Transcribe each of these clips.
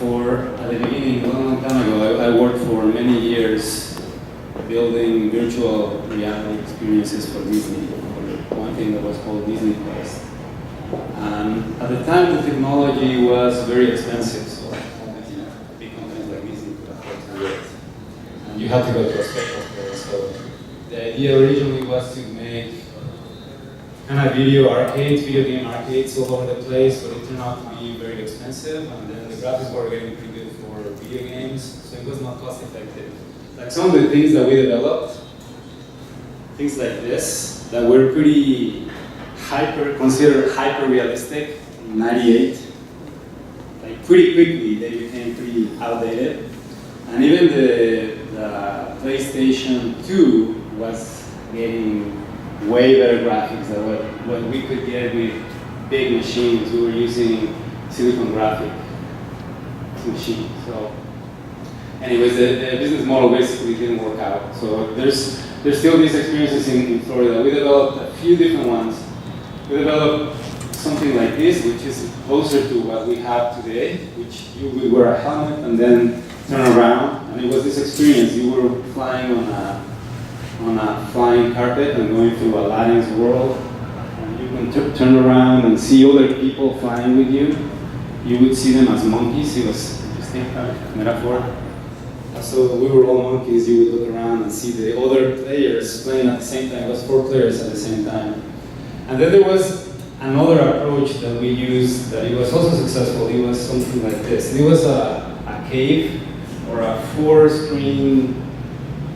at the beginning, a long time ago, I worked for many years building virtual reality experiences for Disney, for one thing that was called Disney Quest. And at the time, the technology was very expensive, so big companies like Disney could afford to do it. And you had to go to a special place. So the idea originally was to make kind of video game arcades all over the place, but it turned out to be very expensive, and then the graphics were getting pretty good for video games, so it was not cost effective. Like some of the things that we developed, things like this, that were pretty considered hyper realistic in '98, like pretty quickly they became pretty outdated. And even the PlayStation 2 was getting way better graphics than what we could get with big machines. We were using silicon graphic machines. So anyways, the business model basically didn't work out. So there's still these experiences in Florida. We developed a few different ones. We developed something like this, which is closer to what we have today, which you would wear a helmet and then turn around. And it was this experience. You were flying on a flying carpet and going through Aladdin's world. And you can turn around and see other people flying with you. You would see them as monkeys. It was interesting metaphor. So we were all monkeys. You would look around and see the other players playing at the same time. It was 4 players at the same time. And then there was another approach that we used that it was also successful. It was something like this. It was a cave or a 4-screen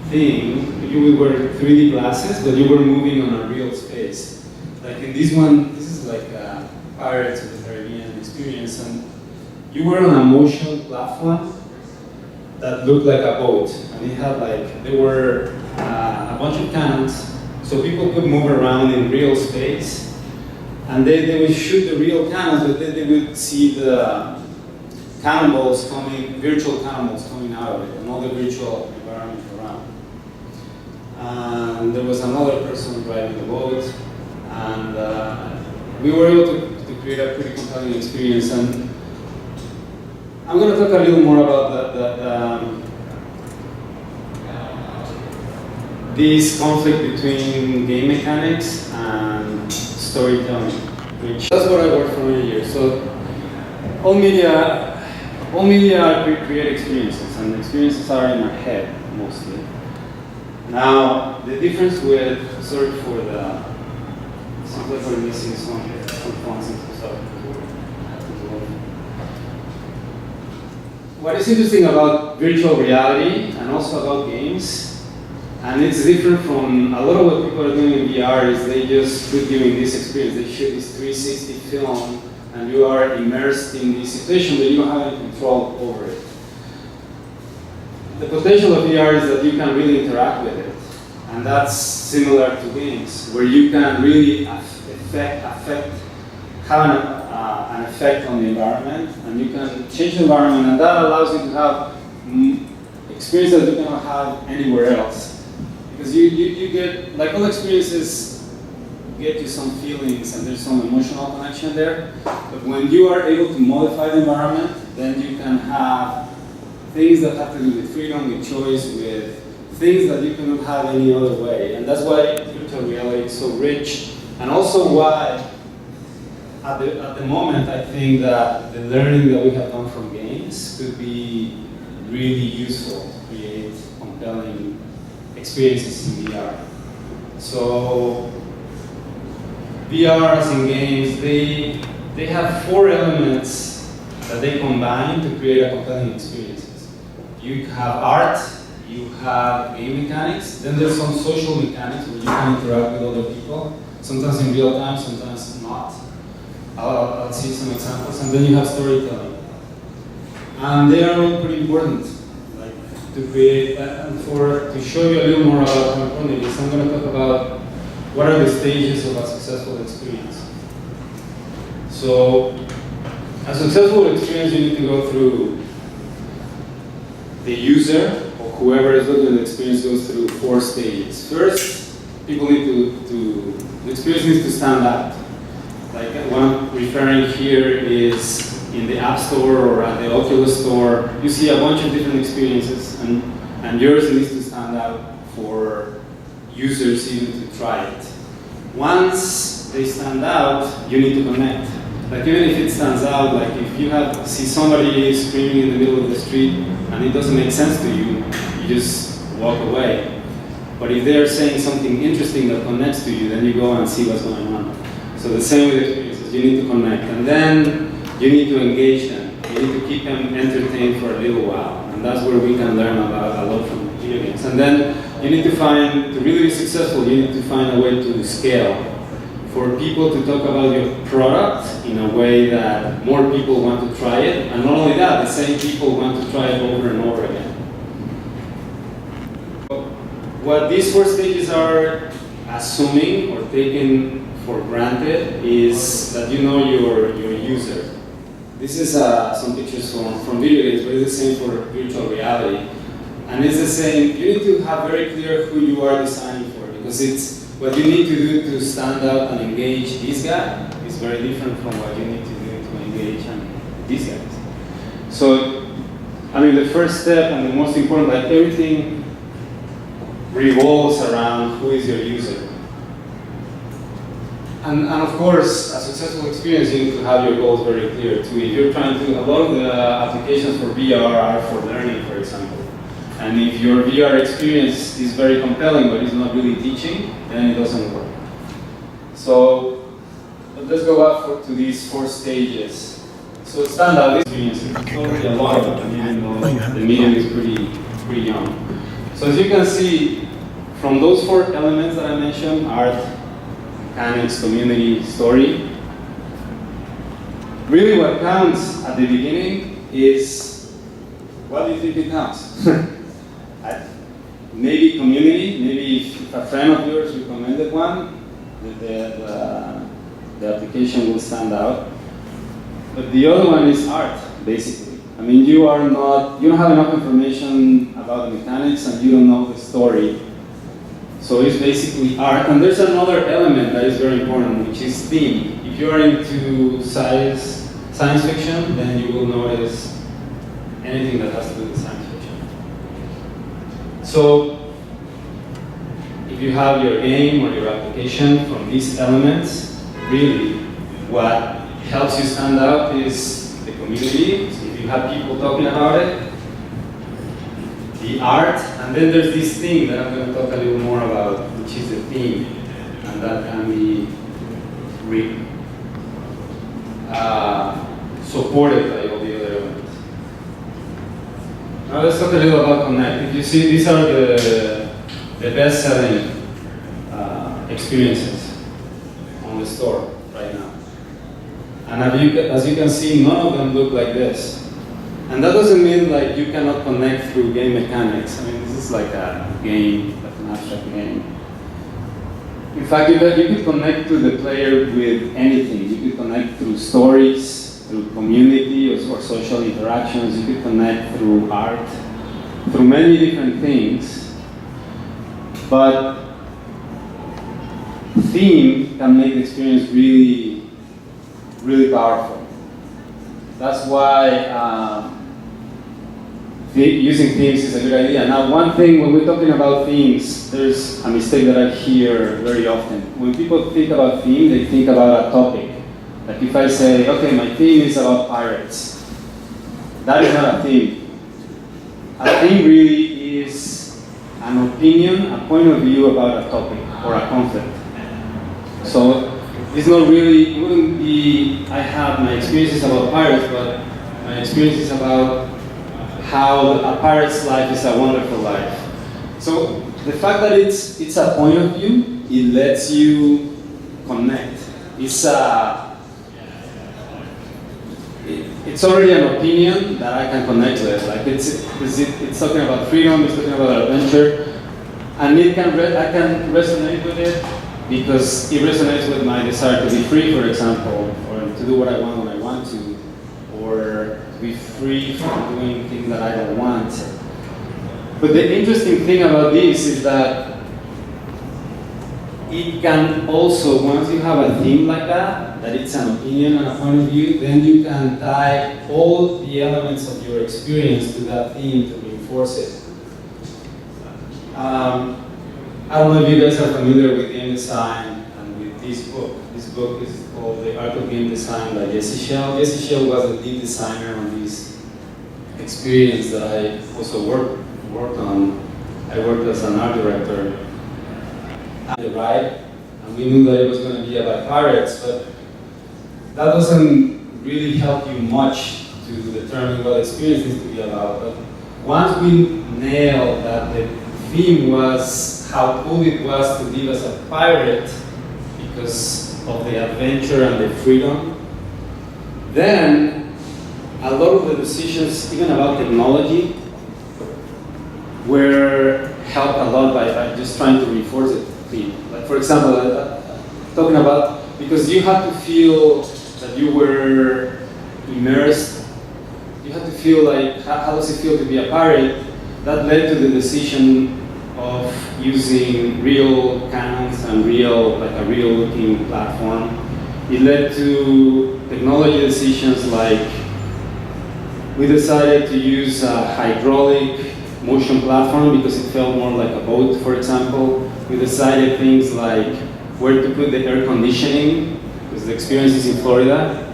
thing. You would wear 3D glasses, but you were moving on a real space. Like in this one, this is like a Pirates of the Carribean experience, and you were on a motion platform that looked like a boat, and it had there were a bunch of cannons, so people could move around in real space, and they would shoot the real cannons, but then they would see the cannonballs coming, virtual cannonballs coming out of it, and all the virtual environment around. And there was another person driving the boat, and we were able to create a pretty compelling experience. And I'm going to talk a little more about this conflict between game mechanics and storytelling, which that's what I worked for many years. So all media create experiences, and experiences are in our head mostly. Now, the difference with, sorry for the, sounds like we're missing some fonts and stuff. What is interesting about virtual reality and also about games, and it's different from a lot of what people are doing in VR, is they just put you in this experience. They shoot this 360 film, and you are immersed in this situation, but you don't have any control over it. The potential of VR is that you can really interact with it, and that's similar to games, where you can really have an effect on the environment, and you can change the environment, and that allows you to have experiences that you cannot have anywhere else. Because you get, like all experiences, get you some feelings and there's some emotional connection there, but when you are able to modify the environment, then you can have things that have to do with freedom, with choice, with things that you cannot have any other way. And that's why virtual reality is so rich, and also why at the moment I think that the learning that we have done from games could be really useful to create compelling experiences in VR. So VR, as in games, they have 4 elements that they combine to create a compelling experiences. You have art, you have game mechanics, then there's some social mechanics where you can interact with other people, sometimes in real time, sometimes not. I'll see some examples, and then you have storytelling. And they are all pretty important, like to create, and to show you a little more about how important it is, I'm going to talk about what are the stages of a successful experience. So, a successful experience, you need to go through the user, or whoever is looking at the experience goes through 4 stages. First, people need the experience needs to stand out. Like what I'm referring here is in the App Store or at the Oculus Store, you see a bunch of different experiences, and yours needs to stand out for users even to try it. Once they stand out, you need to connect. Like even if it stands out, like if you see somebody screaming in the middle of the street and it doesn't make sense to you, you just walk away. But if they're saying something interesting that connects to you, then you go and see what's going on. So the same with experiences, you need to connect. And then you need to engage them. You need to keep them entertained for a little while. And that's where we can learn about a lot from video games. And then you need to really be successful, you need to find a way to scale. For people to talk about your product in a way that more people want to try it. And not only that, the same people want to try it over and over again. What these 4 stages are assuming or taking for granted is that you know your user. This is some pictures from video games, but it's the same for virtual reality. And it's the same, you need to have very clear who you are designing for, because it's what you need to do to stand out and engage this guy is very different from what you need to do to engage these guys. So, I mean, the first step and the most important, like everything revolves around who is your user. And of course, a successful experience, you need to have your goals very clear too. If you're trying to, a lot of the applications for VR are for learning, for example. And if your VR experience is very compelling, but it's not really teaching, then it doesn't work. So, let's go back to these 4 stages. So standout experiences, it's already a lot of them, even though the medium is pretty young. So as you can see, from those 4 elements that I mentioned, art, mechanics, community, story, really what counts at the beginning is, what do you think it counts? Maybe community, maybe if a friend of yours recommended one, the application will stand out. But the other one is art, basically. I mean, you don't have enough information about the mechanics and you don't know the story. So it's basically art. And there's another element that is very important, which is theme. If you are into science fiction, then you will notice anything that has to do with science fiction. So if you have your game or your application from these elements, really what helps you stand out is the community. So if you have people talking about it, the art, and then there's this thing that I'm going to talk a little more about, which is the theme, and that can be supported by all the other elements. Now let's talk a little about Connect. If you see, these are the best-selling experiences on the store right now. And as you can see, none of them look like this. And that doesn't mean like you cannot connect through game mechanics. I mean, this is like a game, like an abstract game. In fact, you could connect to the player with anything. You could connect through stories, through community or social interactions. You could connect through art, through many different things. But theme can make the experience really, really powerful. That's why using themes is a good idea. Now, one thing, when we're talking about themes, there's a mistake that I hear very often. When people think about theme, they think about a topic. Like if I say, okay, my theme is about pirates. That is not a theme. A theme really is an opinion, a point of view about a topic or a concept. So it's not really, it wouldn't be, I have my experiences about pirates, but my experiences about how a pirate's life is a wonderful life. So the fact that it's a point of view, it lets you connect. It's already an opinion that I can connect with. Like it's talking about freedom, it's talking about adventure, and I can resonate with it because it resonates with my desire to be free, for example, or to do what I want when I want to, or to be free from doing things that I don't want. But the interesting thing about this is that it can also, once you have a theme like that, that it's an opinion and a point of view, then you can tie all the elements of your experience to that theme to reinforce it. I don't know if you guys are familiar with game design and with this book. This book is called The Art of Game Design by Jesse Shell. Jesse Shell was a lead designer on this experience that I also worked on. I worked as an art director at the ride, and we knew that it was going to be about pirates, but that doesn't really help you much to determine what experience needs to be about. But once we nailed that the theme was how cool it was to live as a pirate because of the adventure and the freedom, then a lot of the decisions, even about technology, were helped a lot by just trying to reinforce the theme. Like, for example, talking about, because you had to feel that you were immersed, you had to feel like, how does it feel to be a pirate? That led to the decision of using real cannons and a real looking platform. It led to technology decisions like we decided to use a hydraulic motion platform because it felt more like a boat, for example. We decided things like where to put the air conditioning, because the experience is in Florida,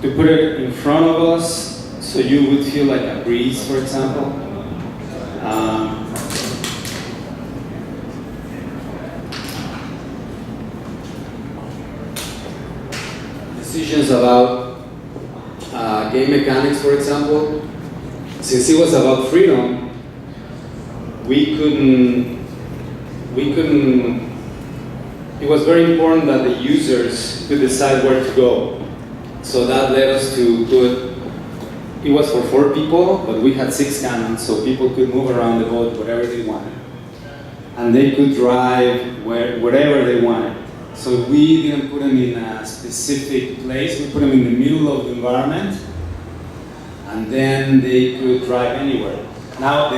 to put it in front of us so you would feel like a breeze, for example. Decisions about game mechanics, for example. Since it was about freedom, we couldn't, it was very important that the users could decide where to go. So that led us to it was for 4 people, but we had 6 cannons, so people could move around the boat wherever they wanted. And they could drive wherever they wanted. So we didn't put them in a specific place, we put them in the middle of the environment, and then they could drive anywhere. Now